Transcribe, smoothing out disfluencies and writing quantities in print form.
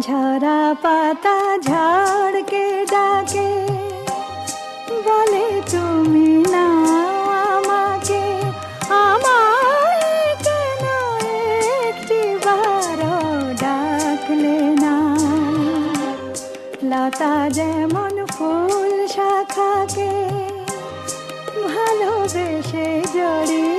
ঝরা পাতা ঝড়কে ডাকে, বলে তুমি না আমাকে, আমায় কেন একটিবারও ডাকলে না। লতা যেমন ফুল শাখাকে ভালোবেসে জড়িয়ে